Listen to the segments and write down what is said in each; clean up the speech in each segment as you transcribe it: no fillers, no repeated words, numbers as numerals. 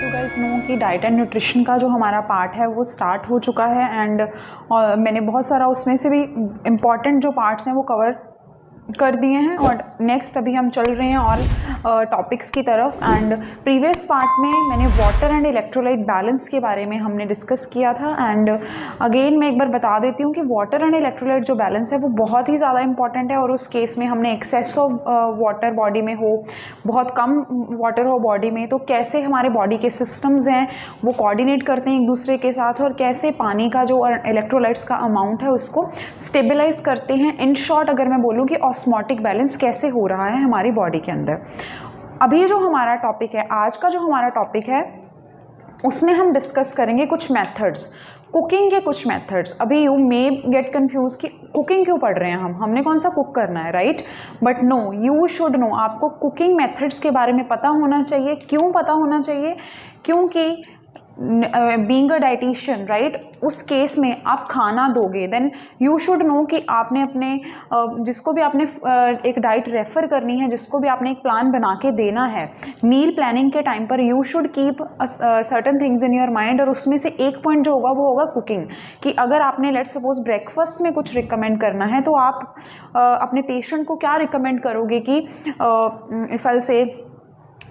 As you guys no कि diet and nutrition का जो हमारा पार्ट है वो स्टार्ट हो चुका है एंड मैंने बहुत सारा उसमें से भी इम्पॉर्टेंट जो पार्ट्स हैं वो कवर कर दिए हैं और नेक्स्ट अभी हम चल रहे हैं और टॉपिक्स की तरफ। एंड प्रीवियस पार्ट में मैंने वाटर एंड इलेक्ट्रोलाइट बैलेंस के बारे में हमने डिस्कस किया था एंड अगेन मैं एक बार बता देती हूँ कि वाटर एंड इलेक्ट्रोलाइट जो बैलेंस है वो बहुत ही ज़्यादा इंपॉर्टेंट है। और उस केस में हमने एक्सेस ऑफ वाटर बॉडी में हो, बहुत कम वाटर हो बॉडी में, तो कैसे हमारे बॉडी के सिस्टम्स हैं वो कोऑर्डिनेट करते हैं एक दूसरे के साथ और कैसे पानी का जो इलेक्ट्रोलाइट्स का अमाउंट है उसको स्टेबलाइज करते हैं। इन शॉर्ट अगर मैं बोलूँ कि ऑस्मोटिक बैलेंस कैसे हो रहा है हमारी बॉडी के अंदर। अभी जो हमारा टॉपिक है, आज का जो हमारा टॉपिक है, उसमें हम डिस्कस करेंगे कुछ मेथड्स, कुकिंग के कुछ मेथड्स। अभी यू मे गेट कंफ्यूज कि कुकिंग क्यों पढ़ रहे हैं हमने कौन सा कुक करना है, right? But no, you should know, आपको कुकिंग मेथड्स के बारे में पता होना चाहिए। क्यों पता होना चाहिए? क्योंकि बीइंग अ डाइटिशियन, राइट, उस केस में आप खाना दोगे देन यू शुड नो कि आपने अपने जिसको भी आपने एक डाइट रेफर करनी है, जिसको भी आपने एक प्लान बना के देना है, मील प्लानिंग के टाइम पर you should keep certain things in your mind. और उसमें से एक पॉइंट जो होगा वो होगा कुकिंग। कि अगर आपने लेट्स सपोज ब्रेकफास्ट में कुछ रिकमेंड करना है तो आप अपने पेशेंट को क्या रिकमेंड करोगे कि इफ आई से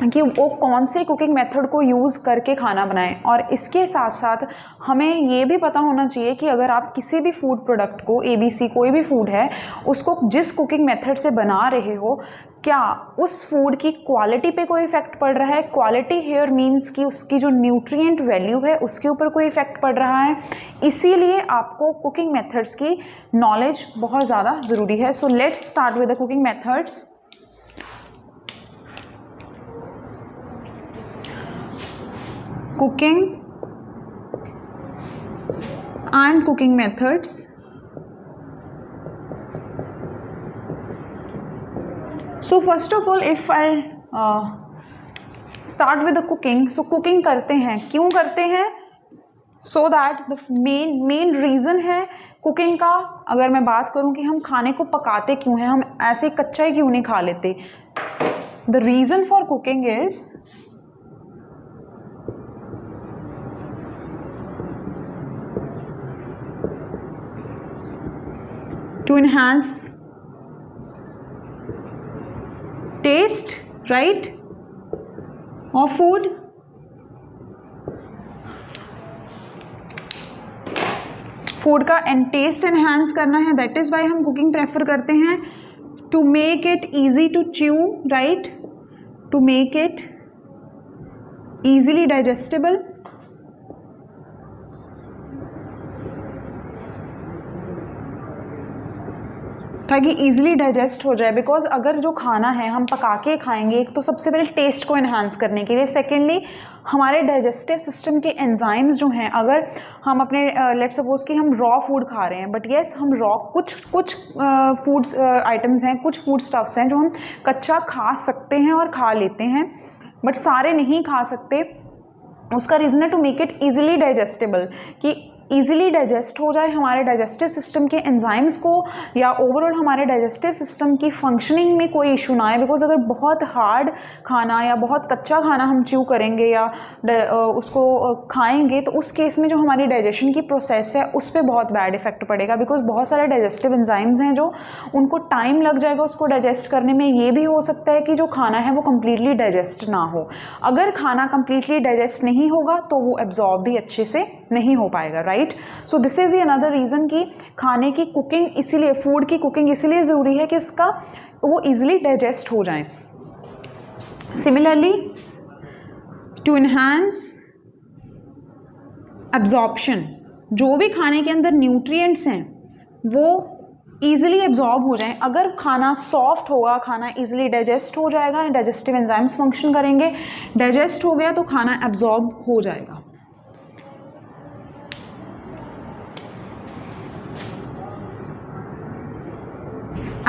कि वो कौन से कुकिंग मेथड को यूज़ करके खाना बनाएं। और इसके साथ साथ हमें ये भी पता होना चाहिए कि अगर आप किसी भी फूड प्रोडक्ट को, ABC कोई भी फूड है, उसको जिस कुकिंग मेथड से बना रहे हो, क्या उस फूड की क्वालिटी पे कोई इफेक्ट पड़ रहा है? क्वालिटी हेयर मीन्स कि उसकी जो न्यूट्रिएंट वैल्यू है उसके ऊपर कोई इफेक्ट पड़ रहा है। इसीलिए आपको कुकिंग मेथड्स की नॉलेज बहुत ज़्यादा ज़रूरी है। So let's start with the cooking methods. Cooking and cooking methods. So first of all, if I start with the cooking, so cooking करते हैं, क्यों करते हैं? So that the main reason है कुकिंग का। अगर मैं बात करूं कि हम खाने को पकाते क्यों हैं, हम ऐसे कच्चा ही क्यों नहीं खा लेते? The reason for cooking is to enhance taste, right, of food, food का टेस्ट एनहांस करना है, दैट इज वाई हम कुकिंग प्रेफर करते हैं। To make it easy to chew, right, to make it easily digestible, ताकि easily digest हो जाए। Because अगर जो खाना है हम पका के खाएंगे, एक तो सबसे पहले टेस्ट को एनहांस करने के लिए, सेकेंडली हमारे डाइजेस्टिव सिस्टम के एंजाइम्स जो हैं, अगर हम अपने लेट्स सपोज कि हम रॉ फूड खा रहे हैं, बट येस हम रॉ कुछ फूड्स आइटम्स हैं, कुछ फूड स्टफ्स हैं जो हम कच्चा खा सकते हैं और खा लेते हैं, बट सारे नहीं खा सकते। उसका रीज़न है to make it easily digestible, कि ईजिली डाइजेस्ट हो जाए, हमारे डाइजेस्टिव सिस्टम के एंजाइम्स को या ओवरऑल हमारे डाइजेस्टिव सिस्टम की फंक्शनिंग में कोई इशू ना आए। बिकॉज अगर बहुत हार्ड खाना या बहुत कच्चा खाना हम च्यू करेंगे या उसको खाएंगे तो उस केस में जो हमारी डाइजेशन की प्रोसेस है उस पर बहुत बैड इफेक्ट पड़ेगा। बिकॉज बहुत सारे डाइजेस्टिव एंजाइम्स हैं जो उनको टाइम लग जाएगा उसको डाइजेस्ट करने में। ये भी हो सकता है कि जो खाना है वो कम्प्लीटली डाइजेस्ट ना हो। अगर खाना कम्प्लीटली डाइजेस्ट नहीं होगा तो वो एब्जॉर्ब भी अच्छे से नहीं हो पाएगा, right? So this is the another reason कि खाने की कुकिंग, इसीलिए फूड की कुकिंग इसीलिए ज़रूरी है कि उसका वो इजीली डाइजेस्ट हो जाए। सिमिलरली टू इन्हांस एब्जॉर्प्शन, जो भी खाने के अंदर न्यूट्रिएंट्स हैं वो ईजिली एब्जॉर्ब हो जाएं। अगर खाना सॉफ्ट होगा, खाना ईजिली डाइजेस्ट हो जाएगा, डाइजेस्टिव एंजाइम्स फंक्शन करेंगे, डाइजेस्ट हो गया तो खाना एब्जॉर्ब हो जाएगा।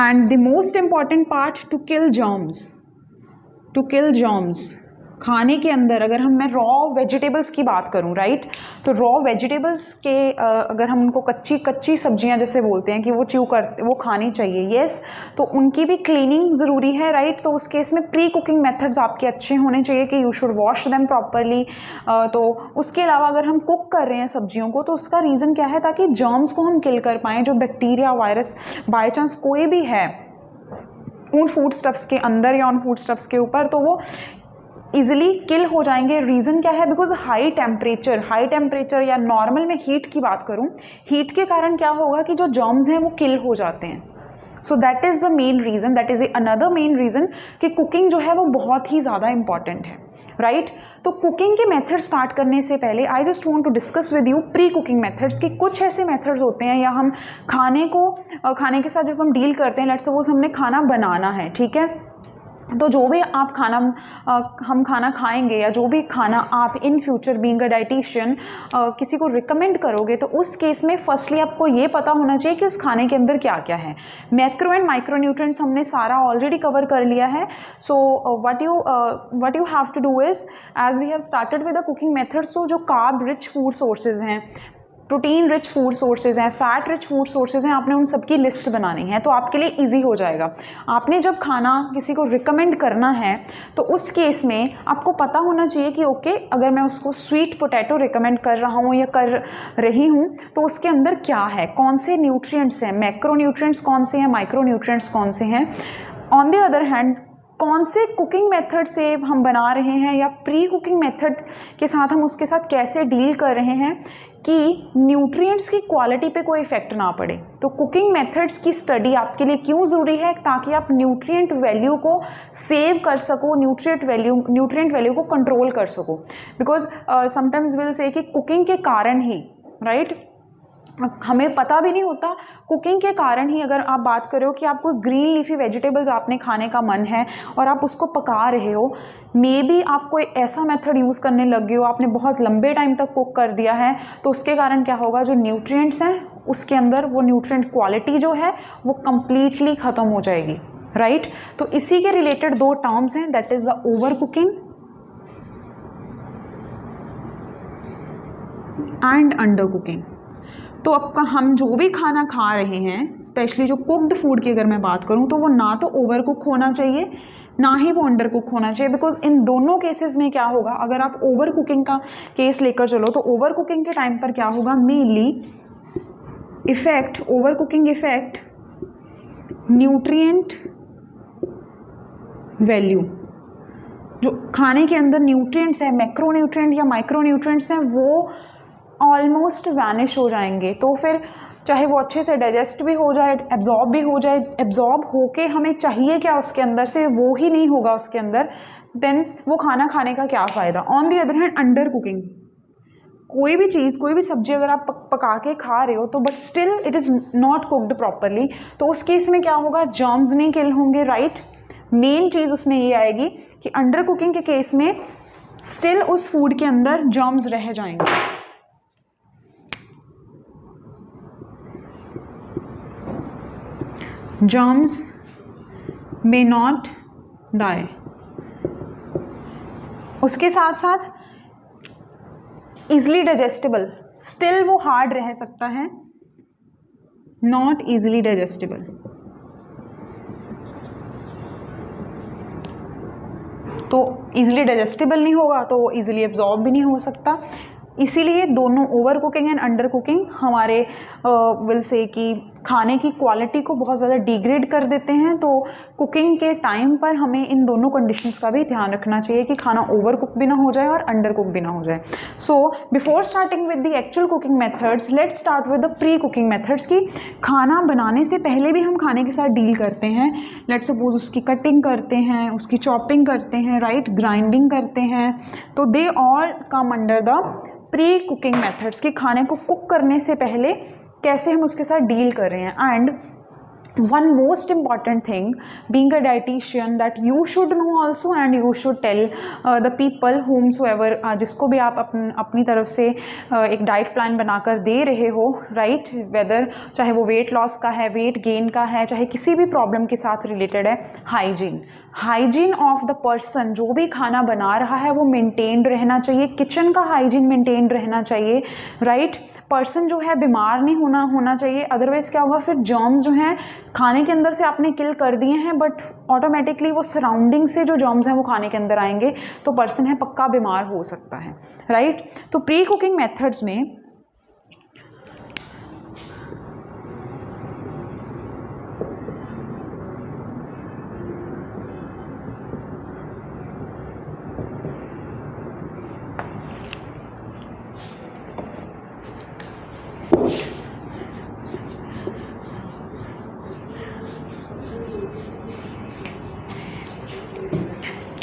And the most important part, to kill germs, खाने के अंदर अगर मैं रॉ वेजिटेबल्स की बात करूं, राइट, तो रॉ वेजिटेबल्स के अगर हम उनको कच्ची सब्जियां जैसे बोलते हैं कि वो वो खानी चाहिए, येस, तो उनकी भी क्लीनिंग ज़रूरी है, राइट। तो उस केस में प्री कुकिंग मेथड्स आपके अच्छे होने चाहिए कि you should wash them properly. तो उसके अलावा अगर हम कुक कर रहे हैं सब्जियों को तो उसका रीज़न क्या है, ताकि जर्म्स को हम किल कर पाएँ, जो बैक्टीरिया वायरस बाई चांस कोई भी है उन फूड स्टफ्स के अंदर या उन फूड स्टफ्स के ऊपर, तो वो ईजिली किल हो जाएंगे। रीज़न क्या है, बिकॉज हाई टेम्परेचर या नॉर्मल में हीट की बात करूं, हीट के कारण क्या होगा कि जो जर्म्स हैं वो किल हो जाते हैं। So that is the main reason, that is another main reason कि कुकिंग जो है वो बहुत ही ज़्यादा इंपॉर्टेंट है, राइट। तो कुकिंग के मेथड स्टार्ट करने से पहले I just want to discuss with you pre cooking methods कि कुछ ऐसे मेथड्स होते हैं, या हम खाने के साथ जब हम डील करते हैं, लेट्स सपोज हमने खाना बनाना है, ठीक है, तो जो भी आप हम खाना खाएंगे या जो भी खाना आप in future being a dietitian किसी को रिकमेंड करोगे, तो उस केस में फर्स्टली आपको ये पता होना चाहिए कि उस खाने के अंदर क्या क्या है। मैक्रो एंड माइक्रो न्यूट्रिएंट्स हमने सारा ऑलरेडी कवर कर लिया है। So what you have to do is, as we have started with the cooking method, so जो कार्ब रिच फूड सोर्सेज हैं, प्रोटीन रिच फूड सोर्सेज हैं, फैट रिच फूड सोर्सेज हैं, आपने उन सब की लिस्ट बनानी है, तो आपके लिए इजी हो जाएगा। आपने जब खाना किसी को रिकमेंड करना है तो उस केस में आपको पता होना चाहिए कि ओके, अगर मैं उसको स्वीट पोटैटो रिकमेंड कर रहा हूँ या कर रही हूँ तो उसके अंदर क्या है, कौन से न्यूट्रिएंट्स हैं, मैक्रो न्यूट्रिएंट्स कौन से हैं, माइक्रो न्यूट्रिएंट्स कौन से हैं। ऑन द अदर हैंड, कौन से कुकिंग मेथड से हम बना रहे हैं या प्री कुकिंग मेथड के साथ हम उसके साथ कैसे डील कर रहे हैं कि न्यूट्रिएंट्स की क्वालिटी पे कोई इफेक्ट ना पड़े। तो कुकिंग मेथड्स की स्टडी आपके लिए क्यों ज़रूरी है, ताकि आप न्यूट्रिएंट वैल्यू को सेव कर सको, न्यूट्रिएंट वैल्यू को कंट्रोल कर सको। बिकॉज समटाइम्स विल से कि कुकिंग के कारण ही, राइट, हमें पता भी नहीं होता, कुकिंग के कारण ही अगर आप बात करो कि आपको ग्रीन लीफी वेजिटेबल्स आपने खाने का मन है और आप उसको पका रहे हो, मे बी आप कोई ऐसा मेथड यूज़ करने लग गए हो, आपने बहुत लंबे टाइम तक कुक कर दिया है, तो उसके कारण क्या होगा, जो न्यूट्रिएंट्स हैं उसके अंदर वो न्यूट्रिएंट क्वालिटी जो है वो कंप्लीटली ख़त्म हो जाएगी, राइट। तो इसी के रिलेटेड दो टर्म्स हैं, that is the over cooking and under cooking. तो आपका हम जो भी खाना खा रहे हैं, स्पेशली जो कुक्ड फूड की अगर मैं बात करूं, तो वो ना तो ओवर कुक होना चाहिए ना ही वो अंडर कुक होना चाहिए। बिकॉज इन दोनों केसेस में क्या होगा, अगर आप ओवर कुकिंग का केस लेकर चलो तो ओवर कुकिंग के टाइम पर क्या होगा, mainly effect, over cooking effect nutrient value, जो खाने के अंदर न्यूट्रिएंट्स है, मैक्रो न्यूट्रिएंट या माइक्रो न्यूट्रिएंट्स हैं, वो ऑलमोस्ट वैनिश हो जाएंगे। तो फिर चाहे वो अच्छे से डाइजेस्ट भी हो जाए, एब्जॉर्ब भी हो जाए, एब्जॉर्ब होके हमें चाहिए क्या उसके अंदर से, वो ही नहीं होगा उसके अंदर, देन वो खाना खाने का क्या फ़ायदा। On the other hand, under cooking, कोई भी चीज़, कोई भी सब्जी अगर आप पका के खा रहे हो तो but still it is not cooked properly, तो उस केस में क्या होगा, जर्म्स नहीं किल होंगे, राइट। मेन चीज़ उसमें ये आएगी कि अंडर कुकिंग के केस में स्टिल उस फूड के अंदर जर्म्स रह जाएंगे। Germs may not die। उसके साथ साथ easily digestible, still वो hard रह सकता है, not easily digestible। तो easily digestible नहीं होगा तो easily absorb भी नहीं हो सकता। इसीलिए दोनों over cooking and under cooking हमारे विल से कि खाने की क्वालिटी को बहुत ज़्यादा डिग्रेड कर देते हैं। तो कुकिंग के टाइम पर हमें इन दोनों कंडीशंस का भी ध्यान रखना चाहिए कि खाना ओवर कुक भी ना हो जाए और अंडर कुक भी ना हो जाए। So before starting with the actual cooking methods, let's start with the pre cooking methods की खाना बनाने से पहले भी हम खाने के साथ डील करते हैं। लेट्स सपोज उसकी कटिंग करते हैं, उसकी चॉपिंग करते हैं, राइट, ग्राइंडिंग करते हैं, तो they all come under the pre cooking methods कि खाने को कुक करने से पहले कैसे हम उसके साथ डील कर रहे हैं। And one most important thing being a dietitian that you should know also and you should tell the people whomsoever जिसको भी आप अपनी तरफ से एक डाइट प्लान बनाकर दे रहे हो, राइट, वेदर चाहे वो वेट लॉस का है, वेट गेन का है, चाहे किसी भी प्रॉब्लम के साथ रिलेटेड है, hygiene, hygiene of the person, जो भी खाना बना रहा है वो मेंटेन्ड रहना चाहिए, किचन का हाइजीन मेंटेन्ड रहना चाहिए, राइट। पर्सन जो है बीमार नहीं होना चाहिए, अदरवाइज़ क्या होगा, फिर जर्म्स जो हैं खाने के अंदर से आपने किल कर दिए हैं, बट ऑटोमेटिकली वो सराउंडिंग से जो जर्म्स हैं वो खाने के अंदर आएंगे, तो पर्सन है पक्का बीमार हो सकता है, राइट। तो प्री कुकिंग मेथड्स में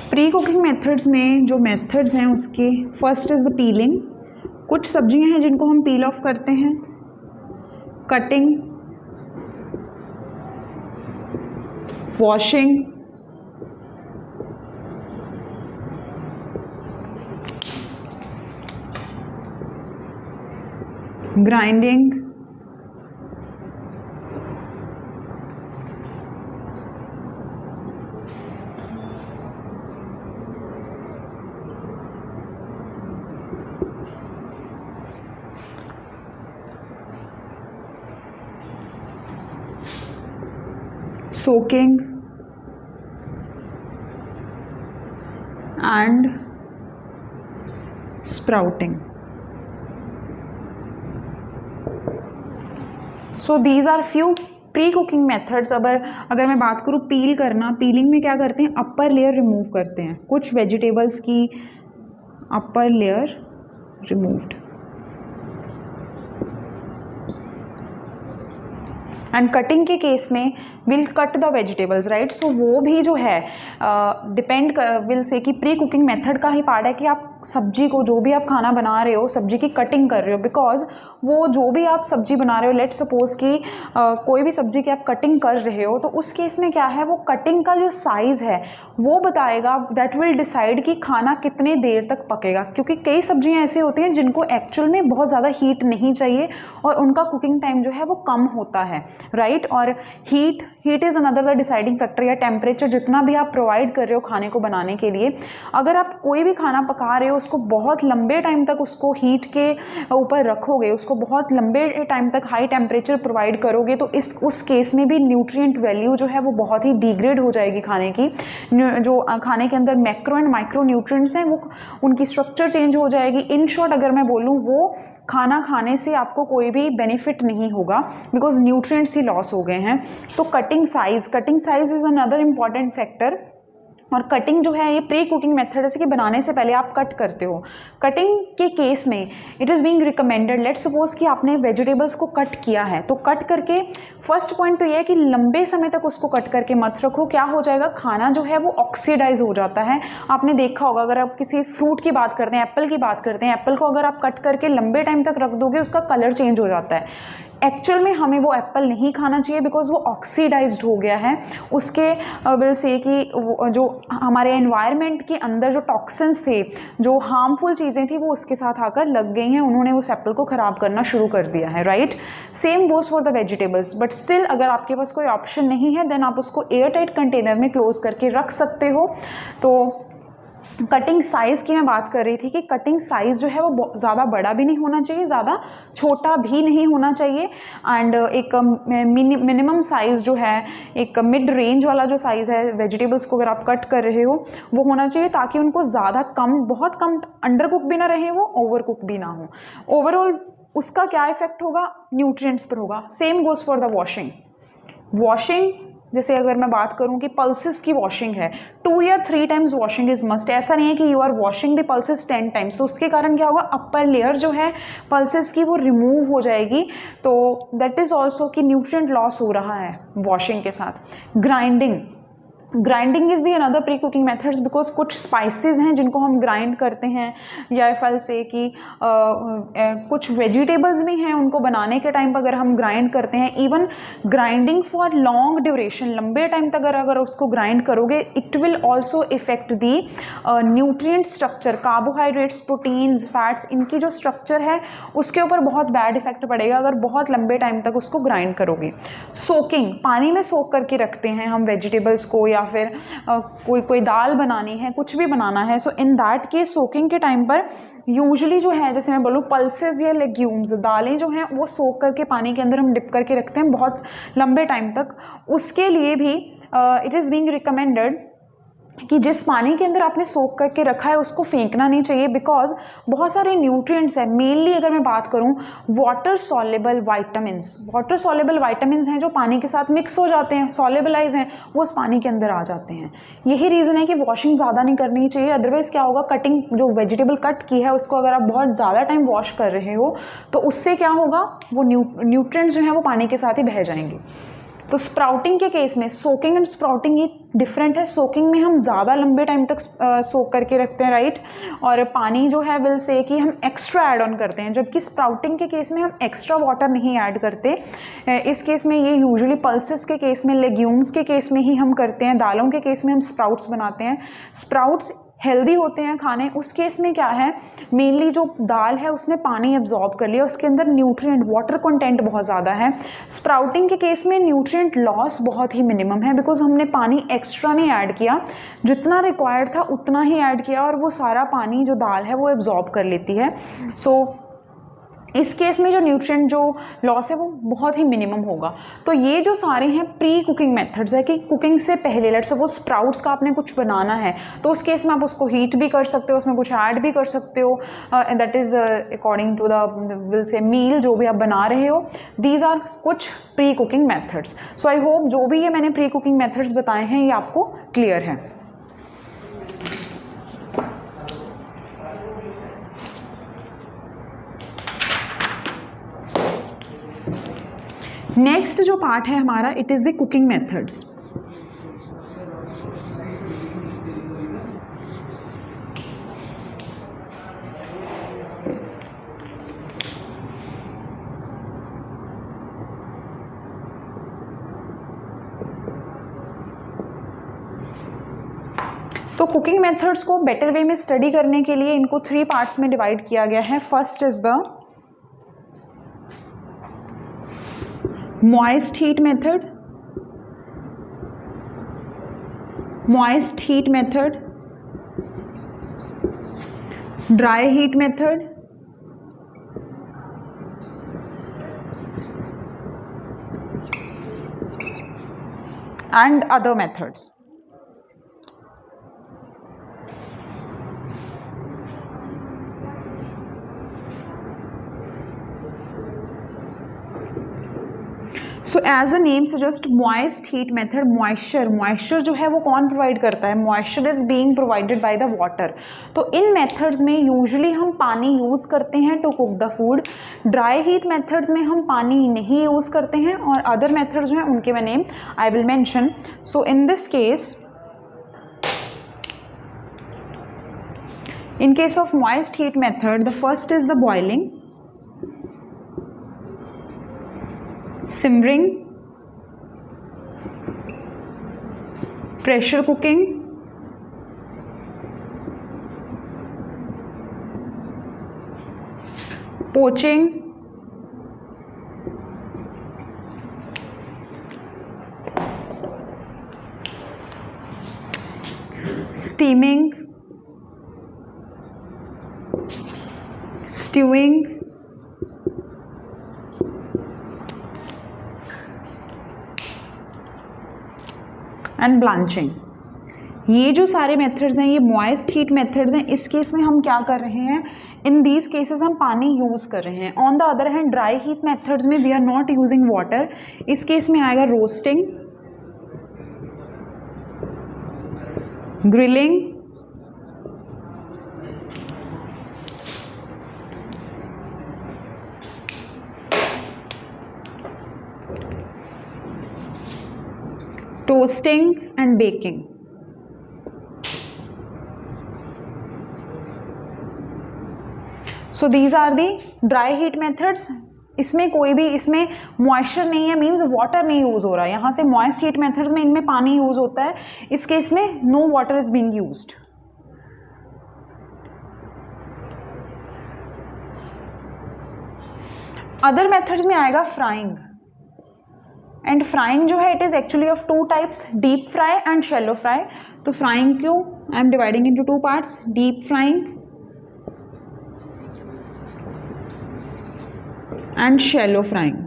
प्री कुकिंग मेथड्स में जो मेथड्स हैं उसके फर्स्ट इज़ द पीलिंग। कुछ सब्जियां हैं जिनको हम पील ऑफ करते हैं, cutting, washing, grinding, soaking and sprouting. So these are few pre cooking methods. अगर मैं बात करूँ पील करना, पीलिंग में क्या करते हैं, अपर लेयर रिमूव करते हैं, कुछ वेजिटेबल्स की upper layer removed, and cutting के केस में will cut the vegetables, right. So वो भी जो है डिपेंड विल से कि प्री कुकिंग मेथड का ही पार्ट है कि आप सब्जी को, जो भी आप खाना बना रहे हो, सब्जी की कटिंग कर रहे हो, बिकॉज वो जो भी आप सब्जी बना रहे हो, लेट सपोज कि कोई भी सब्जी की आप कटिंग कर रहे हो, तो उस केस में क्या है, वो कटिंग का जो साइज़ है वो बताएगा, दैट विल डिसाइड कि खाना कितने देर तक पकेगा। क्योंकि कई सब्जियां ऐसी होती हैं जिनको एक्चुअल में बहुत ज़्यादा हीट नहीं चाहिए और उनका कुकिंग टाइम जो है वो कम होता है, राइट। और heat is another the deciding factor, या टेम्परेचर जितना भी आप प्रोवाइड कर रहे हो खाने को बनाने के लिए। अगर आप कोई भी खाना पका रहे हो, उसको बहुत लंबे टाइम तक उसको हीट के ऊपर रखोगे, उसको बहुत लंबे टाइम तक हाई टेम्परेचर प्रोवाइड करोगे, तो उस केस में भी न्यूट्रिएंट वैल्यू जो है वो बहुत ही डिग्रेड हो जाएगी खाने की। जो खाने के अंदर मैक्रो एंड माइक्रो न्यूट्रिएंट्स हैं वो उनकी स्ट्रक्चर चेंज हो जाएगी। इन शॉर्ट अगर मैं बोलूँ, वो खाना खाने से आपको कोई भी बेनिफिट नहीं होगा, बिकॉज न्यूट्रिएंट्स ही लॉस हो गए हैं। तो cutting size is another important factor. और कटिंग जो है ये प्री कुकिंग मेथड, जैसे कि बनाने से पहले आप कट करते हो। कटिंग के केस में it is being recommended, let's suppose कि आपने वेजिटेबल्स को कट किया है, तो कट करके फर्स्ट पॉइंट तो ये है कि लंबे समय तक उसको कट करके मत रखो। क्या हो जाएगा, खाना जो है वो ऑक्सीडाइज हो जाता है। आपने देखा होगा, अगर आप किसी फ्रूट की बात करते हैं, एप्पल की बात करते हैं, एप्पल को अगर आप कट करके लंबे टाइम तक रख दोगे, उसका कलर चेंज हो जाता है। एक्चुअल में हमें वो एप्पल नहीं खाना चाहिए, बिकॉज वो ऑक्सीडाइज्ड हो गया है। उसके विल से कि जो हमारे एनवायरनमेंट के अंदर जो टॉक्सिन्स थे, जो हार्मफुल चीज़ें थी, वो उसके साथ आकर लग गई हैं, उन्होंने उस एप्पल को ख़राब करना शुरू कर दिया है, right. Same goes for the vegetables, but still अगर आपके पास कोई ऑप्शन नहीं है, देन आप उसको एयर टाइट कंटेनर में क्लोज करके रख सकते हो। तो कटिंग साइज़ की मैं बात कर रही थी कि कटिंग साइज़ जो है वो ज़्यादा बड़ा भी नहीं होना चाहिए, ज़्यादा छोटा भी नहीं होना चाहिए, एंड एक मिनिमम साइज़ जो है, एक मिड रेंज वाला जो साइज़ है वेजिटेबल्स को अगर आप कट कर रहे हो, वो होना चाहिए, ताकि उनको ज़्यादा कम, बहुत कम अंडर कुक भी ना रहे, वो ओवर कुक भी ना हो। ओवरऑल उसका क्या इफेक्ट होगा, न्यूट्रिएंट्स पर होगा। Same goes for the washing. जैसे अगर मैं बात करूं कि पल्सेस की वॉशिंग है, 2 या 3 टाइम्स वॉशिंग इज मस्ट। ऐसा नहीं है कि you are washing the pulses 10 times, तो उसके कारण क्या होगा, अपर लेयर जो है पल्सेस की वो रिमूव हो जाएगी, तो दैट इज़ ऑल्सो कि न्यूट्रिएंट लॉस हो रहा है वॉशिंग के साथ। Grinding is the another pre cooking methods, because कुछ स्पाइसेस हैं जिनको हम ग्राइंड करते हैं, या फल से कि कुछ वेजिटेबल्स भी हैं, उनको बनाने के टाइम पर अगर हम ग्राइंड करते हैं, even grinding for long duration, लंबे टाइम तक अगर उसको ग्राइंड करोगे, it will also effect the nutrient structure, carbohydrates, proteins, fats, इनकी जो स्ट्रक्चर है उसके ऊपर बहुत बैड इफेक्ट पड़ेगा अगर बहुत लंबे टाइम तक उसको ग्राइंड करोगे। सोकिंग, पानी में सोक करके रखते हैं हम वेजिटेबल्स को, या फिर कोई दाल बनानी है, कुछ भी बनाना है, so in that case soaking के टाइम पर यूजुअली जो है, जैसे मैं बोलूँ पल्सेस या लेग्यूम्स, दालें जो हैं वो सोक करके पानी के अंदर हम डिप करके रखते हैं बहुत लंबे टाइम तक। उसके लिए भी इट इज़ बीइंग रिकमेंडेड कि जिस पानी के अंदर आपने सोक करके रखा है उसको फेंकना नहीं चाहिए, बिकॉज बहुत सारे न्यूट्रिएंट्स हैं। मेनली अगर मैं बात करूं वाटर सॉल्युबल वाइटामिन्स हैं जो पानी के साथ मिक्स हो जाते हैं, सॉल्युबलाइज हैं, वो उस पानी के अंदर आ जाते हैं। यही रीज़न है कि वॉशिंग ज़्यादा नहीं करनी चाहिए। अदरवाइज़ क्या होगा, कटिंग जो वेजिटेबल कट की है उसको अगर आप बहुत ज़्यादा टाइम वॉश कर रहे हो तो उससे क्या होगा, वो न्यूट्रिएंट्स जो हैं वो पानी के साथ ही बह जाएंगे। तो स्प्राउटिंग के केस में सोकिंग एंड स्प्राउटिंग ये डिफरेंट है। सोकिंग में हम ज़्यादा लंबे टाइम तक सोक करके रखते हैं, राइट, और पानी जो है विल से कि हम एक्स्ट्रा ऐड ऑन करते हैं, जबकि स्प्राउटिंग के केस में हम एक्स्ट्रा वाटर नहीं ऐड करते। इस केस में ये यूजुअली पल्सेस के केस में, लेग्यूम्स के केस में ही हम करते हैं। दालों के केस में हम स्प्राउट्स बनाते हैं। स्प्राउट्स हेल्दी होते हैं खाने। उस केस में क्या है, मेनली जो दाल है उसने पानी एब्जॉर्ब कर लिया, उसके अंदर न्यूट्रिएंट वाटर कंटेंट बहुत ज़्यादा है। स्प्राउटिंग के केस में न्यूट्रिएंट लॉस बहुत ही मिनिमम है, बिकॉज हमने पानी एक्स्ट्रा नहीं ऐड किया, जितना रिक्वायर्ड था उतना ही ऐड किया और वो सारा पानी जो दाल है वो एब्जॉर्ब कर लेती है। सो इस केस में जो न्यूट्रिएंट जो लॉस है वो बहुत ही मिनिमम होगा। तो ये जो सारे हैं प्री कुकिंग मेथड्स है कि कुकिंग से पहले, लेट्स सपोज स्प्राउट्स का आपने कुछ बनाना है तो उस केस में आप उसको हीट भी कर सकते हो, उसमें कुछ ऐड भी कर सकते हो, that is according to the will से मील जो भी आप बना रहे हो। दीज आर कुछ pre cooking methods. So I hope जो भी ये मैंने प्री कुकिंग मेथड्स बताए हैं ये आपको क्लियर है। नेक्स्ट जो पार्ट है हमारा, it is the cooking methods. तो कुकिंग मेथड्स को बेटर वे में स्टडी करने के लिए इनको 3 पार्ट्स में डिवाइड किया गया है। First is the moist heat method, dry heat method, and other methods. So as a name suggest moist heat method, moisture जो है वो कौन प्रोवाइड करता है, moisture is being provided by the water. तो इन मेथड्स में यूजुअली हम पानी यूज़ करते हैं to cook the food. Dry heat methods में हम पानी नहीं यूज़ करते हैं, और अदर मेथड्स जो हैं उनके मैं name I will mention. So in this case, in case of moist heat method, the first is the boiling, simmering, pressure cooking, poaching, steaming, stewing, and blanching. ये जो सारे मेथड्स हैं ये मॉइस्ट हीट मेथड्स हैं। इस case में हम क्या कर रहे हैं, इन दीज केसेस हम पानी यूज़ कर रहे हैं। On the other hand dry heat methods में we are not using water. इस केस में आएगा roasting, grilling, toasting and baking. So these are the dry heat methods. इसमें कोई भी, इसमें मॉइस्चर नहीं है, मीन्स वाटर नहीं यूज हो रहा है। यहाँ से मॉइस्ट हीट मेथड्स में इनमें पानी यूज होता है, इस केस में no water is being used. Other methods में आएगा फ्राइंग एंड फ्राइंग जो है it is actually of two types, deep fry and shallow fry. तो फ्राइंग क्यों, I am dividing into two parts, deep frying and shallow frying.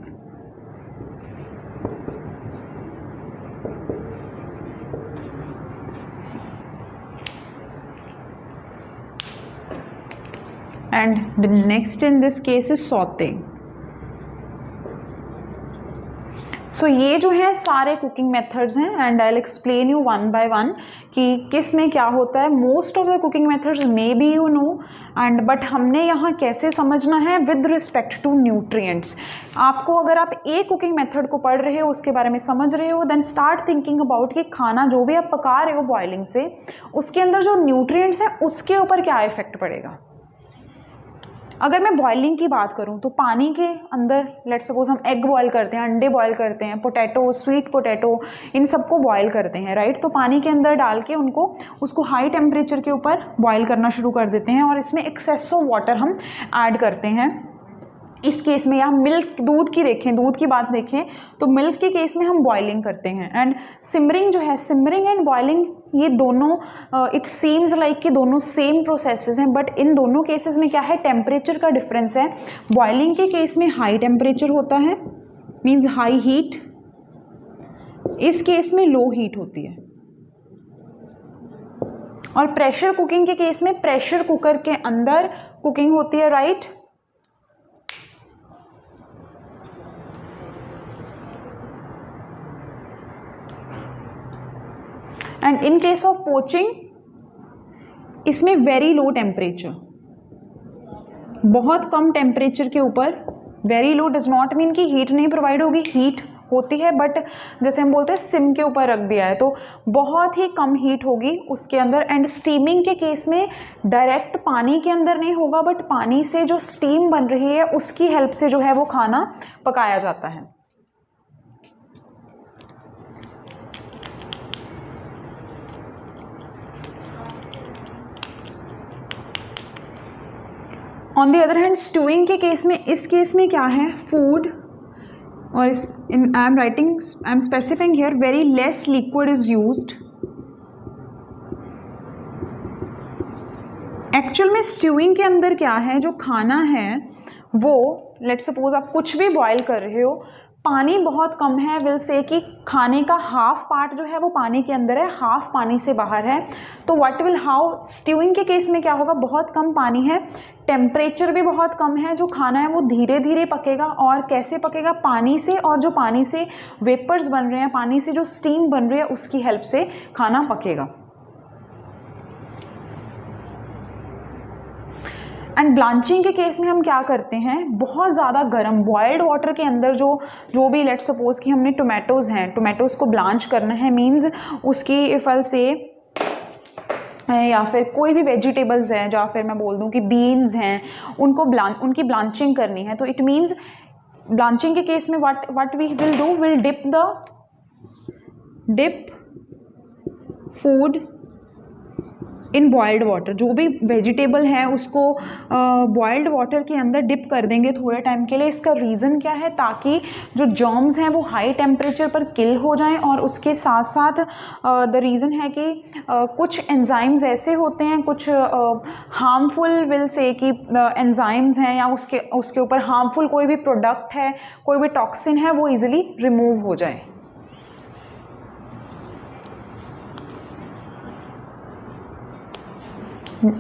And the next in this case is sauteing. So ये जो है सारे cooking methods हैं and I will explain you one by one कि किस में क्या होता है। Most of the cooking methods may be you know and but हमने यहाँ कैसे समझना है विद रिस्पेक्ट टू न्यूट्रिएंट्स। आपको अगर आप एक कुकिंग मेथड को पढ़ रहे हो, उसके बारे में समझ रहे हो, देन स्टार्ट थिंकिंग अबाउट कि खाना जो भी आप पका रहे हो बॉइलिंग से, उसके अंदर जो न्यूट्रिएंट्स हैं उसके ऊपर क्या इफेक्ट पड़ेगा। अगर मैं बॉइलिंग की बात करूं तो पानी के अंदर लेट्स सपोज हम एग बॉयल करते हैं, अंडे बॉयल करते हैं, पोटैटो, स्वीट पोटैटो, इन सबको बॉयल करते हैं, राइट। तो पानी के अंदर डाल के उसको हाई टेम्परेचर के ऊपर बॉयल करना शुरू कर देते हैं और इसमें एक्सेस ऑफ वाटर हम ऐड करते हैं। इस केस में या मिल्क, दूध की बात देखें तो मिल्क के केस में हम बॉइलिंग करते हैं। एंड सिमरिंग जो है, सिमरिंग एंड बॉइलिंग ये दोनों इट सीम्स लाइक कि दोनों सेम प्रोसेसेस हैं, बट इन दोनों केसेस में क्या है, टेम्परेचर का डिफरेंस है। बॉइलिंग के केस में हाई टेम्परेचर होता है, मीन्स हाई हीट, इस केस में लो हीट होती है। और प्रेशर कुकिंग के केस में प्रेशर कुकर के अंदर कुकिंग होती है, right. And in case of poaching इसमें वेरी लो टेम्परेचर, बहुत कम टेम्परेचर के ऊपर। Very low does not mean कि हीट नहीं प्रोवाइड होगी, हीट होती है, बट जैसे हम बोलते हैं सिम के ऊपर रख दिया है तो बहुत ही कम हीट होगी उसके अंदर। एंड स्टीमिंग के केस में डायरेक्ट पानी के अंदर नहीं होगा, बट पानी से जो स्टीम बन रही है उसकी हेल्प से जो है वो खाना पकाया जाता है। On the other hand stewing के केस में, इस केस में क्या है, फूड और I am specifying here very less liquid is used. Actual में स्टूइंग के अंदर क्या है, जो खाना है वो लेट्स सपोज आप कुछ भी बॉयल कर रहे हो, पानी बहुत कम है, विल से कि खाने का हाफ पार्ट जो है वो पानी के अंदर है, हाफ पानी से बाहर है। तो व्हाट विल हाउ स्टीविंग के केस में क्या होगा, बहुत कम पानी है, टेम्परेचर भी बहुत कम है, जो खाना है वो धीरे धीरे पकेगा। और कैसे पकेगा, पानी से, और जो पानी से वेपर्स बन रहे हैं, पानी से जो स्टीम बन रही है उसकी हेल्प से खाना पकेगा। एंड ब्लांचिंग के केस में हम क्या करते हैं, बहुत ज़्यादा गर्म बॉयल्ड वाटर के अंदर जो भी लेट्स सपोज कि हमने टोमेटोज़ हैं, टोमेटोज़ को ब्लांच करना है, मीन्स उसकी फल से या फिर कोई भी वेजिटेबल्स हैं, या फिर मैं बोल दूं कि बीन्स हैं, उनकी ब्लांचिंग करनी है। तो इट मीन्स ब्लांचिंग के केस में what we will do, will dip food in boiled water. जो भी वेजिटेबल है उसको बॉयल्ड वाटर के अंदर डिप कर देंगे थोड़े टाइम के लिए। इसका रीज़न क्या है, ताकि जो जर्म्स हैं वो हाई टेम्परेचर पर किल हो जाएं। और उसके साथ साथ द रीज़न है कि कुछ एंजाइम्स ऐसे होते हैं, कुछ हार्मफुल विल से कि एंजाइम्स हैं या उसके ऊपर हार्मफुल कोई भी प्रोडक्ट है, कोई भी टॉक्सिन है, वो ईजिली रिमूव हो जाए।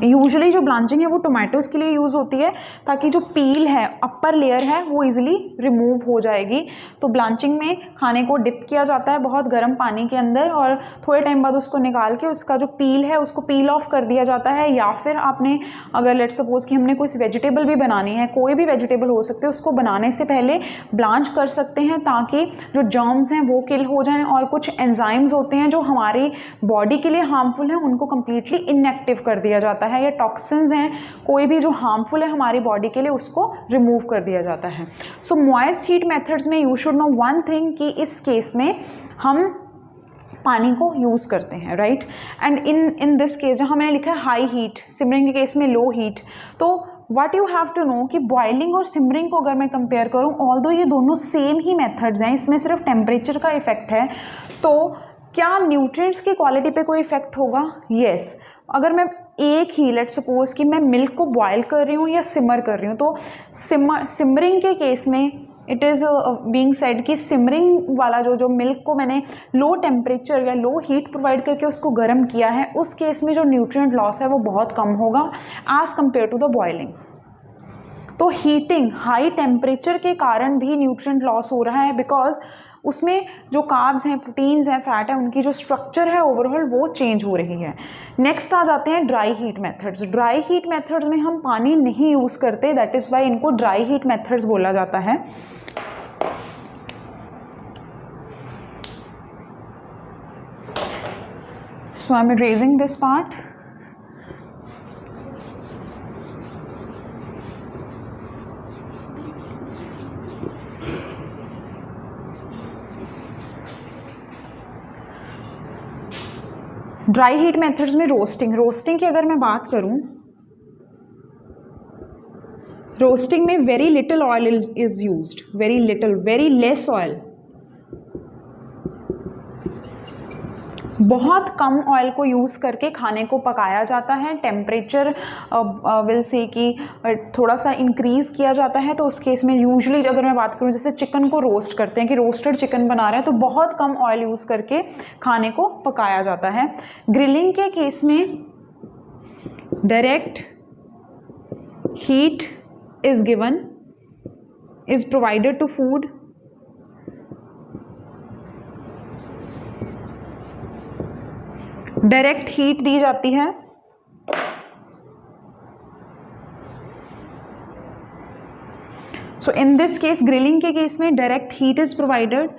यूजुअली जो ब्लांचिंग है वो टोमेटोज़ के लिए यूज़ होती है, ताकि जो पील है, अपर लेयर है, वो इजीली रिमूव हो जाएगी। तो ब्लांचिंग में खाने को डिप किया जाता है बहुत गर्म पानी के अंदर, और थोड़े टाइम बाद उसको निकाल के उसका जो पील है उसको पील ऑफ कर दिया जाता है। या फिर आपने अगर लेट्स सपोज कि हमने कोई वेजिटेबल भी बनानी है, कोई भी वेजिटेबल हो सकते हैं, उसको बनाने से पहले ब्लांच कर सकते हैं, ताकि जो जर्म्स हैं वो किल हो जाएँ। और कुछ एंजाइम्स होते हैं जो हमारी बॉडी के लिए हार्मफुल हैं, उनको कम्प्लीटली इनएक्टिव कर दिया जाता है, या टॉक्सिन्स हैं कोई भी जो हार्मफुल है हमारी बॉडी के लिए, उसको रिमूव कर दिया जाता है। सो मॉइस्ट हीट मेथड्स में you should no one thing कि इस केस में हम पानी को यूज़ करते हैं, right. And in this case जहाँ मैंने लिखा है हाई हीट, सिमरिंग के केस में लो हीट, तो what you have to know कि बॉइलिंग और सिमरिंग को अगर मैं कंपेयर करूं, ऑल्दो ये दोनों सेम ही मेथड्स हैं, इसमें सिर्फ टेम्परेचर का इफेक्ट है, तो क्या न्यूट्रिएंट्स की क्वालिटी पे कोई इफेक्ट होगा? यस। अगर मैं एक ही, लेट्स सपोज कि मैं मिल्क को बॉयल कर रही हूँ या सिमर कर रही हूँ, तो सिमरिंग के केस में इट इज़ बीइंग सेड कि सिमरिंग वाला जो मिल्क को मैंने लो टेम्परेचर या लो हीट प्रोवाइड करके उसको गर्म किया है, उस केस में जो न्यूट्रिएंट लॉस है वो बहुत कम होगा as compare to the boiling. तो हीटिंग, हाई टेम्परेचर के कारण भी न्यूट्रिएंट लॉस हो रहा है, बिकॉज उसमें जो कार्ब्स हैं, प्रोटीन्स हैं, फैट है, उनकी जो स्ट्रक्चर है ओवरऑल वो चेंज हो रही है। नेक्स्ट आ जाते हैं dry heat methods. Dry heat methods में हम पानी नहीं यूज़ करते, दैट इज़ वाई इनको ड्राई हीट मेथड्स बोला जाता है। So I am erasing this part. Dry heat methods में रोस्टिंग की अगर मैं बात करूं, रोस्टिंग में very little oil is used, very less oil, बहुत कम ऑयल को यूज़ करके खाने को पकाया जाता है। टेम्परेचर विल से कि थोड़ा सा इंक्रीज़ किया जाता है, तो उस केस में यूजुअली अगर मैं बात करूं, जैसे चिकन को रोस्ट करते हैं कि रोस्टेड चिकन बना रहे हैं, तो बहुत कम ऑयल यूज़ करके खाने को पकाया जाता है। ग्रिलिंग के केस में direct heat is provided to food, direct heat दी जाती है। So in this case, grilling के केस में direct heat is provided,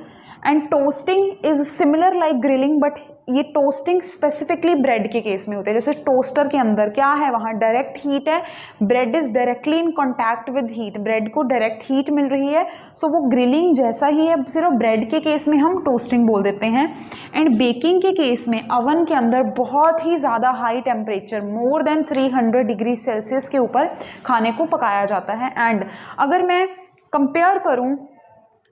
and toasting is similar like grilling, but ये टोस्टिंग स्पेसिफिकली ब्रेड के केस में होते हैं। जैसे टोस्टर के अंदर क्या है, वहाँ डायरेक्ट हीट है, bread is directly in contact with heat, bread को डायरेक्ट हीट मिल रही है, सो वो ग्रिलिंग जैसा ही है, सिर्फ ब्रेड के केस में हम टोस्टिंग बोल देते हैं। एंड बेकिंग के केस में अवन के अंदर बहुत ही ज़्यादा high temperature, more than 300 degree Celsius के ऊपर खाने को पकाया जाता है। एंड अगर मैं कंपेयर करूँ,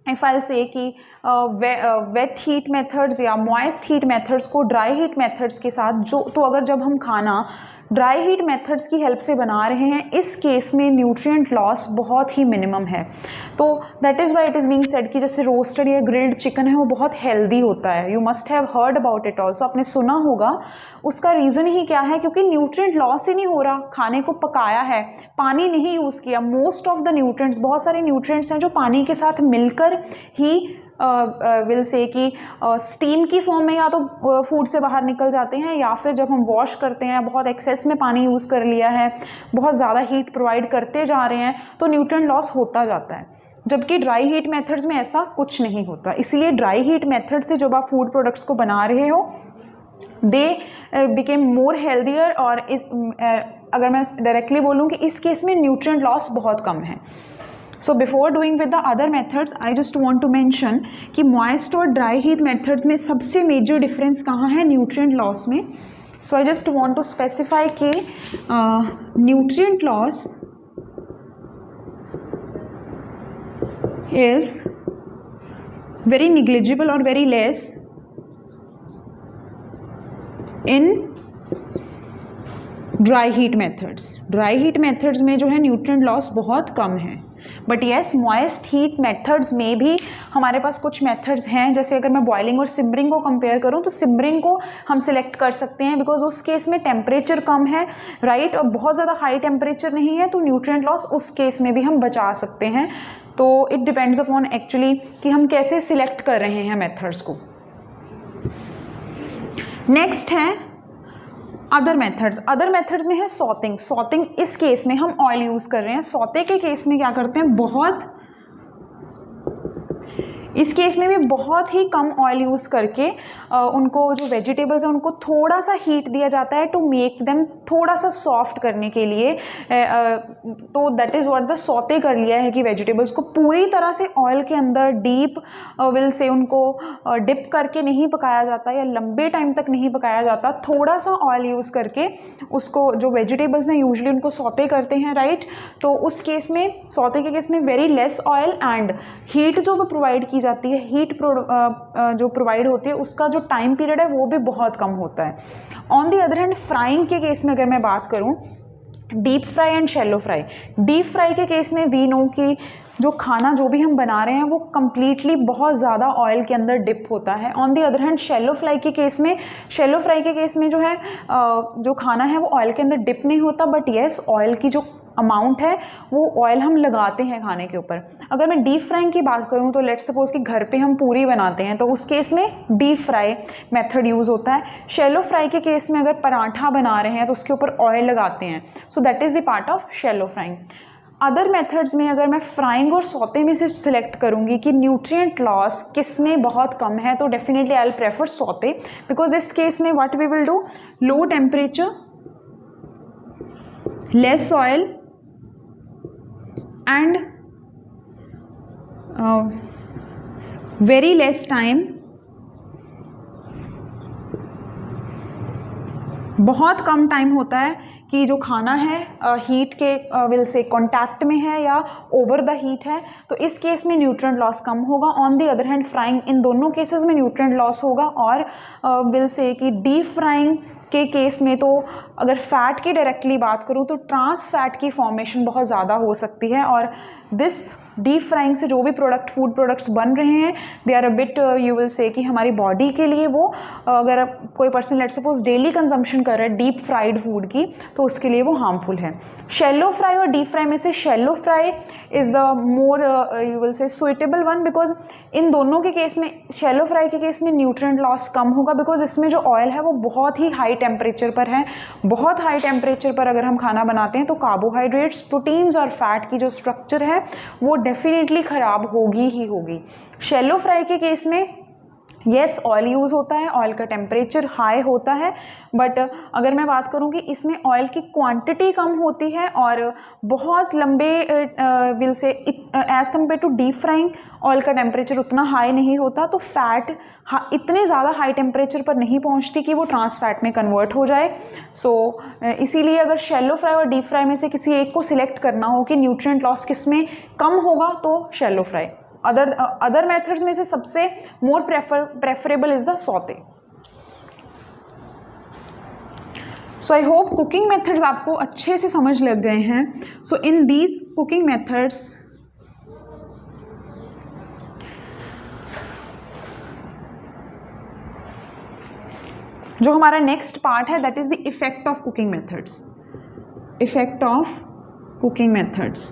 इफ़ आई से कि वेट हीट मेथड्स या मॉइस्ट हीट मेथड्स को ड्राई हीट मेथड्स के साथ, तो अगर जब हम खाना ड्राई हीट मेथड्स की हेल्प से बना रहे हैं, इस केस में न्यूट्रिएंट लॉस बहुत ही मिनिमम है। तो that is why it is being said कि जैसे रोस्टेड या ग्रिल्ड चिकन है वो बहुत हेल्दी होता है। You must have heard about it also, आपने सुना होगा। उसका रीज़न ही क्या है, क्योंकि न्यूट्रिएंट लॉस ही नहीं हो रहा, खाने को पकाया है, पानी नहीं यूज़ किया। मोस्ट ऑफ द न्यूट्रिएंट्स, बहुत सारे न्यूट्रिएंट्स हैं जो पानी के साथ मिलकर ही विल से कि स्टीम की फॉर्म में या तो फूड से बाहर निकल जाते हैं, या फिर जब हम वॉश करते हैं, बहुत एक्सेस में पानी यूज़ कर लिया है, बहुत ज़्यादा हीट प्रोवाइड करते जा रहे हैं, तो न्यूट्रिएंट लॉस होता जाता है। जबकि ड्राई हीट मेथड्स में ऐसा कुछ नहीं होता। इसलिए ड्राई हीट मेथड से जब आप फूड प्रोडक्ट्स को बना रहे हो, दे बिकेम मोर हेल्दियर। और अगर मैं डायरेक्टली बोलूँ कि इस केस में न्यूट्रिएंट लॉस बहुत कम है। So before doing with the other methods, I just want to mention कि moist और dry heat methods में सबसे major difference कहाँ है nutrient loss में। So I just want to specify कि nutrient loss is very negligible or very less in dry heat methods. Dry heat methods में जो है न्यूट्रिएंट लॉस बहुत कम है। But yes, moist heat methods में भी हमारे पास कुछ मेथड्स हैं। जैसे अगर मैं बॉइलिंग और सिमरिंग को कंपेयर करूं, तो सिमरिंग को हम सिलेक्ट कर सकते हैं, बिकॉज उस केस में टेम्परेचर कम है, राइट, और बहुत ज़्यादा हाई टेम्परेचर नहीं है, तो न्यूट्रिएंट लॉस उस केस में भी हम बचा सकते हैं। तो इट डिपेंड्स अपॉन एक्चुअली कि हम कैसे सिलेक्ट कर रहे हैं मेथड्स को। नेक्स्ट है अदर मेथड्स में है सॉटिंग। इस केस में हम ऑयल यूज़ कर रहे हैं। सौते के केस में क्या करते हैं, बहुत इस केस में भी बहुत ही कम ऑयल यूज़ करके उनको जो वेजिटेबल्स हैं उनको थोड़ा सा हीट दिया जाता है टू मेक देम थोड़ा सा सॉफ्ट करने के लिए। तो that is what the saute कर लिया है कि वेजिटेबल्स को पूरी तरह से ऑयल के अंदर डीप विल से उनको डिप करके नहीं पकाया जाता या लंबे टाइम तक नहीं पकाया जाता, थोड़ा सा ऑयल यूज़ करके उसको जो वेजिटेबल्स हैं यूजुअली उनको सौते करते हैं, राइट। तो उस केस में, सौते के केस में very less oil and heat जो प्रोवाइड की जाती है, हीट जो प्रोवाइड होती है उसका जो टाइम पीरियड है वो भी बहुत कम होता है। On the other hand frying के केस में अगर मैं बात करूं, deep fry and shallow fry, deep fry के केस में वी नो कि जो खाना जो भी हम बना रहे हैं वो कम्प्लीटली बहुत ज़्यादा ऑयल के अंदर डिप होता है। On the other hand shallow fry के केस में, शैलो फ्राई के केस में जो है जो खाना है वो ऑयल के अंदर डिप नहीं होता, बट येस ऑयल की जो अमाउंट है वो ऑयल हम लगाते हैं खाने के ऊपर। अगर मैं डीप फ्राइंग की बात करूं तो लेट्स सपोज कि घर पे हम पूरी बनाते हैं तो उस केस में डीप फ्राई मेथड यूज़ होता है। शैलो फ्राई के केस में अगर पराठा बना रहे हैं तो उसके ऊपर ऑयल लगाते हैं, so that is the part of shallow frying. Other methods में अगर मैं फ्राइंग और सौते में से सिलेक्ट करूंगी कि न्यूट्रिएंट लॉस किस में बहुत कम है, तो definitely I will prefer saute, because इस केस में what we will do, low temperature, less oil and very less time, बहुत कम टाइम होता है कि जो खाना है हीट के विल से कांटेक्ट में है या ओवर द हीट है, तो इस केस में न्यूट्रिएंट लॉस कम होगा। On the other hand frying, इन दोनों केसेस में न्यूट्रिएंट लॉस होगा। और विल से कि डीप फ्राइंग के केस में तो अगर फैट की डायरेक्टली बात करूँ तो ट्रांस फैट की फॉर्मेशन बहुत ज़्यादा हो सकती है, और दिस डीप फ्राइंग से जो भी प्रोडक्ट, फूड प्रोडक्ट्स बन रहे हैं, they are a bit you will say कि हमारी बॉडी के लिए वो अगर कोई person let suppose daily consumption कर रहा है डीप फ्राइड फूड की, तो उसके लिए वो हार्मफुल है। शैलो फ्राई और डीप फ्राई में से shallow fry is the more you will से सुइटेबल वन, बिकॉज इन दोनों के केस में, शैलो फ्राई के केस में न्यूट्रिएंट लॉस कम होगा, बिकॉज इसमें जो ऑयल है वो बहुत ही हाई टेम्परेचर पर है। बहुत हाई टेम्परेचर पर अगर हम खाना बनाते हैं तो कार्बोहाइड्रेट्स, प्रोटीन्स और फैट की जो स्ट्रक्चर है वो डेफिनेटली ख़राब होगी ही होगी। शैलो फ्राई के केस में येस ऑयल यूज़ होता है, ऑयल का टेम्परेचर हाई होता है, बट अगर मैं बात करूं कि इसमें ऑयल की क्वांटिटी कम होती है और बहुत लंबे will say as compare to deep frying oil का टेम्परेचर उतना हाई नहीं होता, तो फैट इतने ज़्यादा हाई टेम्परेचर पर नहीं पहुंचती कि वो ट्रांस फैट में कन्वर्ट हो जाए। सो इसीलिए अगर शैलो फ्राई और डीप फ्राई में से किसी एक को सिलेक्ट करना हो कि न्यूट्रिएंट लॉस किस में कम होगा, तो शैलो फ्राई। अदर मेथड्स में से सबसे more preferable is the saute. So I hope cooking methods आपको अच्छे से समझ लग गए हैं। So in these cooking methods जो हमारा नेक्स्ट पार्ट है that is the effect of cooking methods. Effect of cooking methods,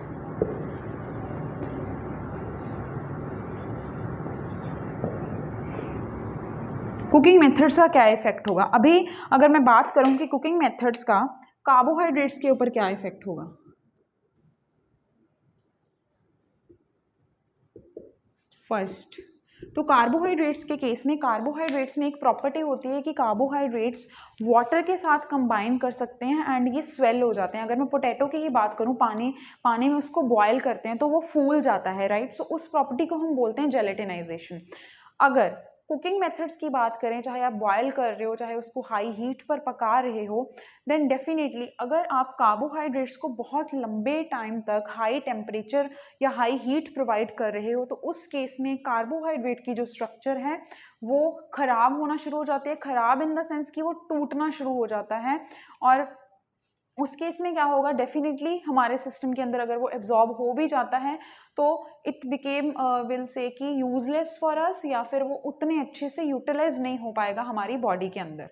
cooking methods का क्या इफेक्ट होगा। अभी अगर मैं बात करूं कि कुकिंग मेथड्स का कार्बोहाइड्रेट्स के ऊपर क्या इफेक्ट होगा। फर्स्ट तो कार्बोहाइड्रेट्स के केस में, कार्बोहाइड्रेट्स में एक प्रॉपर्टी होती है कि कार्बोहाइड्रेट्स वाटर के साथ कंबाइन कर सकते हैं एंड ये स्वेल हो जाते हैं। अगर मैं पोटैटो की ही बात करूं, पानी में उसको बॉयल करते हैं तो वो फूल जाता है, राइट। सो उस प्रॉपर्टी को हम बोलते हैं जेलेटिनाइजेशन। अगर कुकिंग मेथड्स की बात करें, चाहे आप बॉयल कर रहे हो चाहे उसको हाई हीट पर पका रहे हो, देन डेफिनेटली अगर आप कार्बोहाइड्रेट्स को बहुत लंबे टाइम तक हाई टेम्परेचर या हाई हीट प्रोवाइड कर रहे हो, तो उस केस में कार्बोहाइड्रेट की जो स्ट्रक्चर है वो ख़राब होना शुरू हो जाती है। ख़राब इन द सेंस कि वो टूटना शुरू हो जाता है, और उस केस में क्या होगा, डेफिनेटली हमारे सिस्टम के अंदर अगर वो एब्जॉर्ब हो भी जाता है तो इट बिकेम विल से कि यूजलेस फॉर अस, या फिर वो उतने अच्छे से यूटिलाइज नहीं हो पाएगा हमारी बॉडी के अंदर।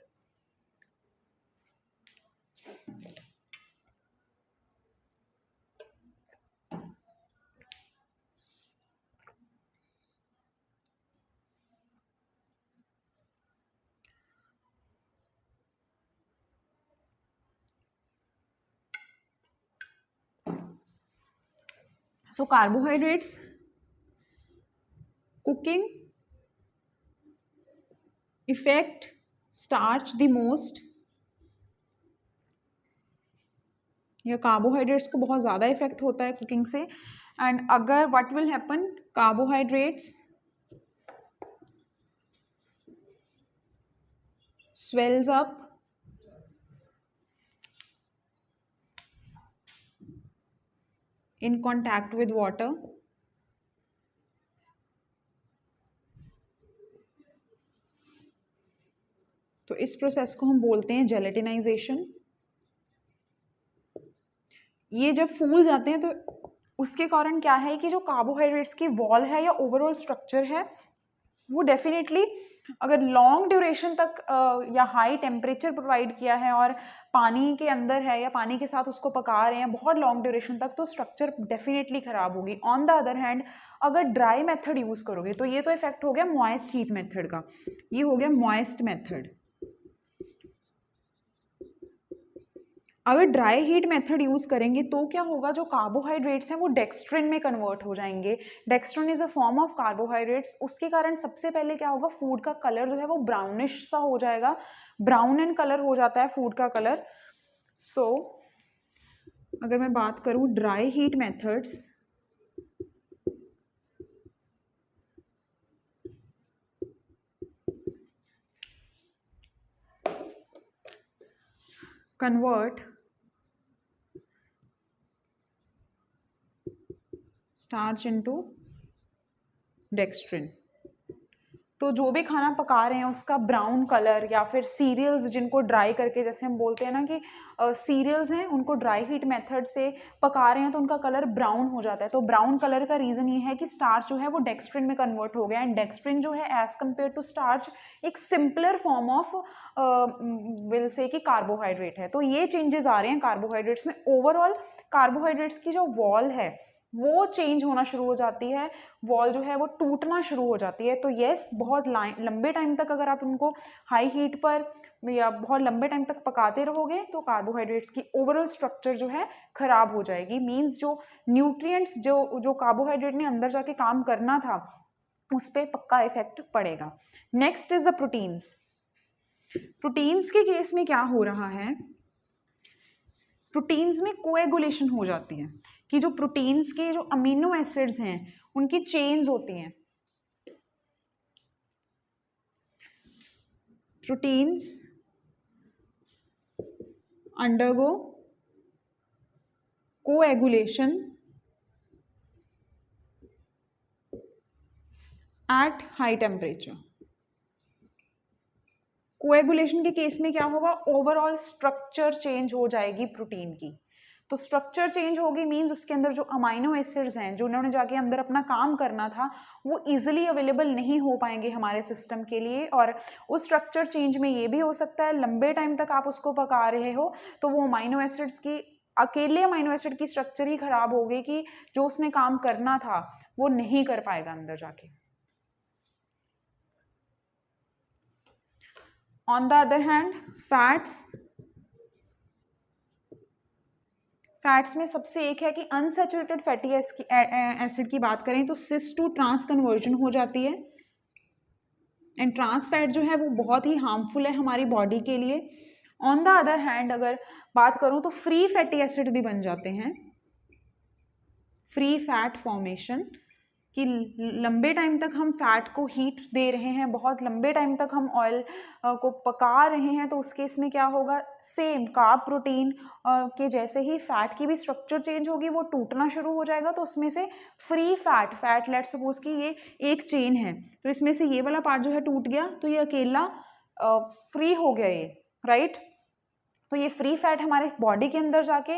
So carbohydrates cooking affect starch the most, या कार्बोहाइड्रेट्स को बहुत ज़्यादा इफेक्ट होता है कुकिंग से. एंड अगर what will happen, carbohydrates swells up in contact with water. तो इस प्रोसेस को हम बोलते हैं जेलेटिनाइजेशन. ये जब फूल जाते हैं तो उसके कारण क्या है कि जो कार्बोहाइड्रेट्स की वॉल है या ओवरऑल स्ट्रक्चर है वो डेफिनेटली अगर लॉन्ग ड्यूरेशन तक या हाई टेम्परेचर प्रोवाइड किया है और पानी के अंदर है या पानी के साथ उसको पका रहे हैं बहुत लॉन्ग ड्यूरेशन तक, तो स्ट्रक्चर डेफिनेटली ख़राब होगी. ऑन द अदर हैंड अगर ड्राई मेथड यूज़ करोगे तो ये तो इफेक्ट हो गया मॉइस्ट हीट मेथड का, ये हो गया मॉइस्ट मेथड. अगर ड्राई हीट मेथड यूज़ करेंगे तो क्या होगा, जो कार्बोहाइड्रेट्स हैं वो डेक्स्ट्रिन में कन्वर्ट हो जाएंगे. Dextrin is a form of carbohydrates. उसके कारण सबसे पहले क्या होगा, फूड का कलर जो है वो ब्राउनिश सा हो जाएगा, ब्राउन एंड कलर हो जाता है फूड का कलर. सो अगर मैं बात करूँ dry heat methods, convert starch into dextrin. तो जो भी खाना पका रहे हैं उसका ब्राउन कलर, या फिर सीरियल्स जिनको ड्राई करके, जैसे हम बोलते हैं ना कि सीरियल्स हैं उनको ड्राई हीट मेथड से पका रहे हैं तो उनका कलर ब्राउन हो जाता है. तो ब्राउन कलर का रीज़न ये है कि स्टार्च जो है वो डेक्स्ट्रिन में कन्वर्ट हो गया. एंड डेक्स्ट्रिन जो है एज कम्पेयर टू स्टार्च एक simpler form of will say कि कार्बोहाइड्रेट है. तो ये चेंजेस आ रहे हैं कार्बोहाइड्रेट्स में. ओवरऑल कार्बोहाइड्रेट्स की जो वॉल है वो चेंज होना शुरू हो जाती है, वॉल जो है वो टूटना शुरू हो जाती है. तो येस, बहुत लंबे टाइम तक अगर आप उनको हाई हीट पर या बहुत लंबे टाइम तक पकाते रहोगे तो कार्बोहाइड्रेट्स की ओवरऑल स्ट्रक्चर जो है खराब हो जाएगी. मीन्स जो न्यूट्रिएंट्स जो कार्बोहाइड्रेट ने अंदर जाके काम करना था उस पर पक्का इफेक्ट पड़ेगा. Next is the proteins. Proteins के केस में क्या हो रहा है, प्रोटीन्स में कोएगुलेशन हो जाती है कि जो प्रोटीन्स के जो अमीनो एसिड्स हैं उनकी चेन्स होती हैं. Proteins undergo coagulation at high temperature. Coagulation के केस में क्या होगा, ओवरऑल स्ट्रक्चर चेंज हो जाएगी प्रोटीन की. तो स्ट्रक्चर चेंज होगी मीन्स उसके अंदर जो अमाइनो एसिड्स हैं जो उन्होंने जाके अंदर अपना काम करना था वो इजीली अवेलेबल नहीं हो पाएंगे हमारे सिस्टम के लिए. और उस स्ट्रक्चर चेंज में ये भी हो सकता है लंबे टाइम तक आप उसको पका रहे हो तो वो अमाइनो एसिड्स की अकेले अमाइनो एसिड की स्ट्रक्चर ही खराब हो गई कि जो उसने काम करना था वो नहीं कर पाएगा अंदर जाके. On the other hand fats में सबसे एक है कि अनसैचुरेटेड फैटी एसिड की बात करें तो सिस टू ट्रांस कन्वर्जन हो जाती है. एंड ट्रांस फैट जो है वो बहुत ही हार्मफुल है हमारी बॉडी के लिए. ऑन द अदर हैंड अगर बात करूं तो फ्री फैटी एसिड भी बन जाते हैं. फ्री फैट फॉर्मेशन कि लंबे टाइम तक हम फैट को हीट दे रहे हैं, बहुत लंबे टाइम तक हम ऑयल को पका रहे हैं तो उस केस में क्या होगा, सेम कार्ब प्रोटीन के जैसे ही फैट की भी स्ट्रक्चर चेंज होगी, वो टूटना शुरू हो जाएगा. तो उसमें से फ्री फैट लेट्स सपोज कि ये एक चेन है तो इसमें से ये वाला पार्ट जो है टूट गया तो ये अकेला फ्री हो गया ये, राइट. तो ये फ्री फैट हमारे बॉडी के अंदर जाके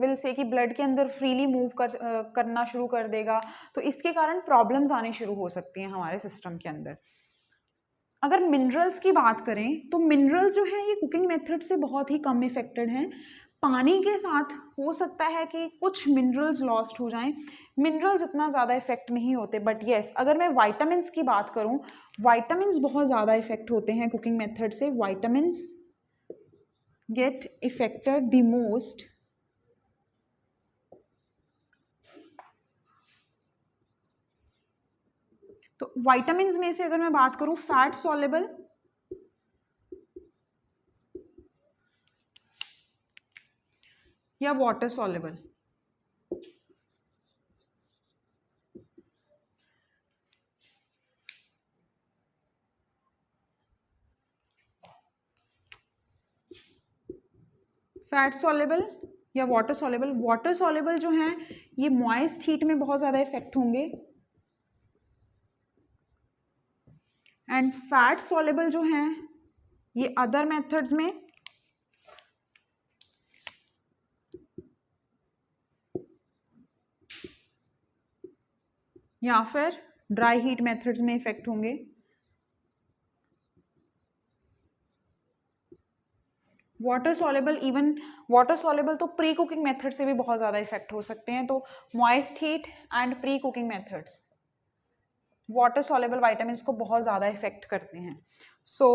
विल से कि ब्लड के अंदर फ्रीली मूव करना शुरू कर देगा. तो इसके कारण प्रॉब्लम्स आने शुरू हो सकती हैं हमारे सिस्टम के अंदर. अगर मिनरल्स की बात करें तो मिनरल्स जो है ये कुकिंग मेथड से बहुत ही कम इफेक्टेड हैं. पानी के साथ हो सकता है कि कुछ मिनरल्स लॉस्ट हो जाएं, मिनरल्स इतना ज़्यादा इफेक्ट नहीं होते. बट येस, अगर मैं वाइटामिन्स की बात करूं, वाइटामिन्स बहुत ज़्यादा इफेक्ट होते हैं कुकिंग मेथड से. Vitamins get affected the most तो वाइटामिन में से अगर मैं बात करूं, फैट सॉल्युबल, या वाटर सॉल्युबल। फैट सॉल्युबल या वाटर सॉल्युबल। वाटर सॉल्युबल जो हैं ये मॉइस्ट हीट में बहुत ज़्यादा इफेक्ट होंगे, एंड फैट सॉल्युबल जो हैं ये अदर मेथड्स में या फिर ड्राई हीट मेथड्स में इफेक्ट होंगे। Water soluble, even water soluble तो प्री कुकिंग मेथड से भी बहुत ज़्यादा इफेक्ट हो सकते हैं। तो moist heat and pre cooking methods water soluble vitamin को बहुत ज़्यादा इफेक्ट करते हैं। So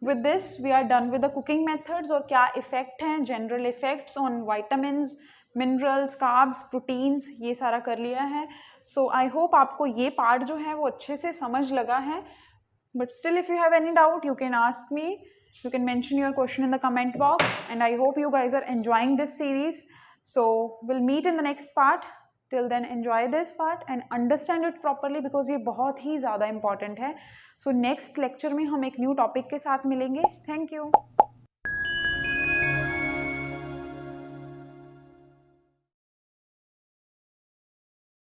with this we are done with the cooking methods, और क्या इफेक्ट हैं, general effects on vitamins, minerals, carbs, proteins, ये सारा कर लिया है। सो आई होप आपको ये पार्ट जो है वो अच्छे से समझ लगा है। But still if you have any doubt you can ask me, you can mention your question in the comment box, and I hope you guys are enjoying this series. So we'll meet in the next part. Till then enjoy this part and understand it properly because ये बहुत ही ज़्यादा important है। So next lecture में हम एक new topic के साथ मिलेंगे। Thank you.